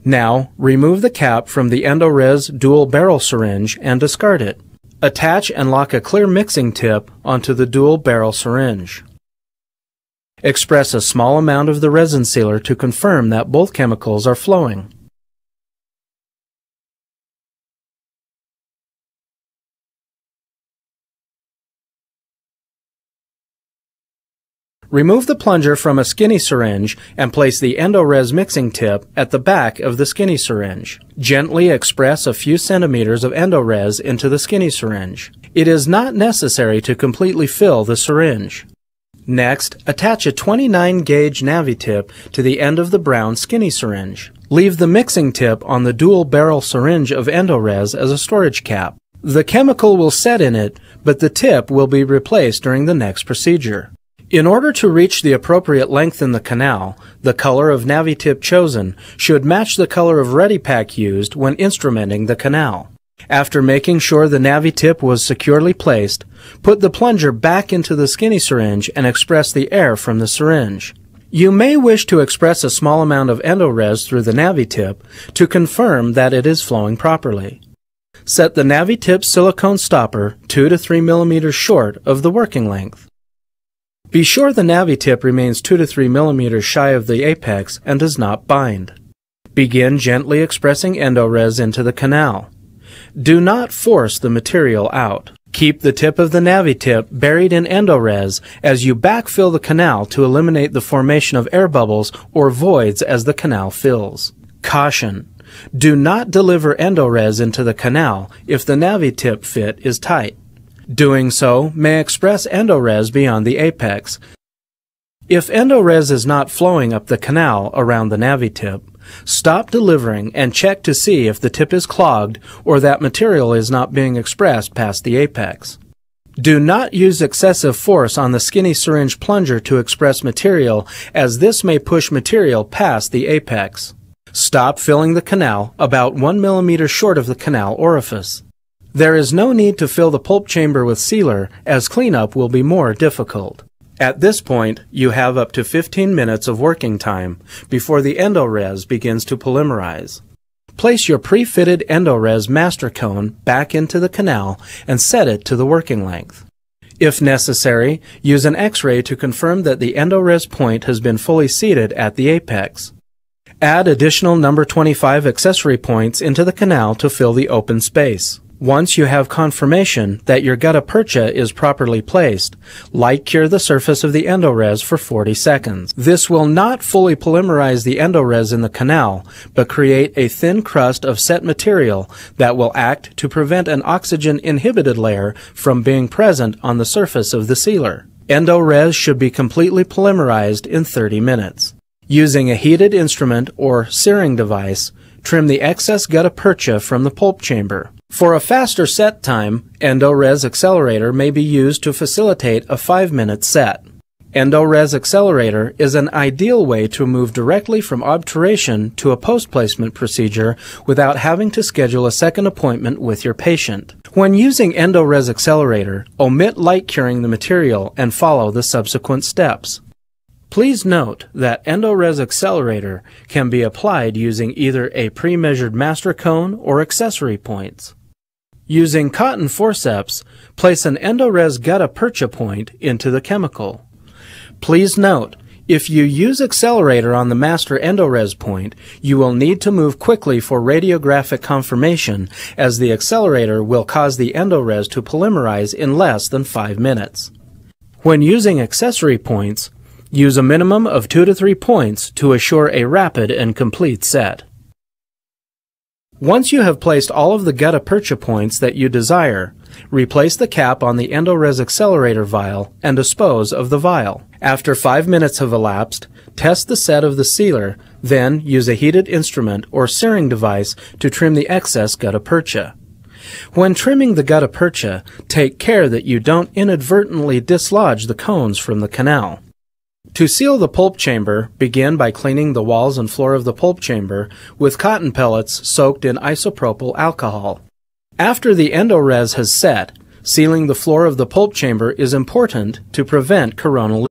Now, remove the cap from the Endo-Eze dual barrel syringe and discard it. Attach and lock a clear mixing tip onto the dual barrel syringe. Express a small amount of the resin sealer to confirm that both chemicals are flowing. Remove the plunger from a skinny syringe and place the Endo-Eze mixing tip at the back of the skinny syringe. Gently express a few centimeters of Endo-Eze into the skinny syringe. It is not necessary to completely fill the syringe. Next, attach a 29-gauge Navi tip to the end of the brown skinny syringe. Leave the mixing tip on the dual barrel syringe of Endo-Eze as a storage cap. The chemical will set in it, but the tip will be replaced during the next procedure. In order to reach the appropriate length in the canal, the color of Navi tip chosen should match the color of ReadyPack used when instrumenting the canal. After making sure the Navi tip was securely placed, put the plunger back into the skinny syringe and express the air from the syringe. You may wish to express a small amount of Endo-Eze through the Navi tip to confirm that it is flowing properly. Set the Navi tip silicone stopper 2 to 3 millimeters short of the working length. Be sure the Navi tip remains 2 to 3 millimeters shy of the apex and does not bind. Begin gently expressing Endo-Eze into the canal. Do not force the material out. Keep the tip of the Navi tip buried in Endo-Eze as you backfill the canal to eliminate the formation of air bubbles or voids as the canal fills. Caution! Do not deliver Endo-Eze into the canal if the Navi tip fit is tight. Doing so may express Endo-Eze beyond the apex. If Endo-Eze is not flowing up the canal around the Navi tip, stop delivering and check to see if the tip is clogged or that material is not being expressed past the apex. Do not use excessive force on the skinny syringe plunger to express material, as this may push material past the apex. Stop filling the canal about 1 millimeter short of the canal orifice. There is no need to fill the pulp chamber with sealer, as cleanup will be more difficult. At this point, you have up to 15 minutes of working time before the Endo-Eze begins to polymerize. Place your pre-fitted Endo-Eze master cone back into the canal and set it to the working length. If necessary, use an X-ray to confirm that the Endo-Eze point has been fully seated at the apex. Add additional number 25 accessory points into the canal to fill the open space. Once you have confirmation that your gutta percha is properly placed, light cure the surface of the Endo-Eze for 40 seconds. This will not fully polymerize the Endo-Eze in the canal, but create a thin crust of set material that will act to prevent an oxygen-inhibited layer from being present on the surface of the sealer. Endo-Eze should be completely polymerized in 30 minutes. Using a heated instrument or searing device, trim the excess gutta percha from the pulp chamber. For a faster set time, Endo-Eze accelerator may be used to facilitate a 5-minute set. Endo-Eze accelerator is an ideal way to move directly from obturation to a post-placement procedure without having to schedule a second appointment with your patient. When using Endo-Eze accelerator, omit light curing the material and follow the subsequent steps. Please note that Endo-Eze accelerator can be applied using either a pre-measured master cone or accessory points. Using cotton forceps, place an Endo-Eze gutta percha point into the chemical. Please note, if you use accelerator on the master Endo-Eze point, you will need to move quickly for radiographic confirmation, as the accelerator will cause the Endo-Eze to polymerize in less than 5 minutes. When using accessory points, use a minimum of 2 to 3 points to assure a rapid and complete set. Once you have placed all of the gutta percha points that you desire, replace the cap on the Endo-Eze accelerator vial and dispose of the vial. After 5 minutes have elapsed, test the set of the sealer, then use a heated instrument or searing device to trim the excess gutta percha. When trimming the gutta percha, take care that you don't inadvertently dislodge the cones from the canal. To seal the pulp chamber, begin by cleaning the walls and floor of the pulp chamber with cotton pellets soaked in isopropyl alcohol. After the Endo-Eze has set, sealing the floor of the pulp chamber is important to prevent coronal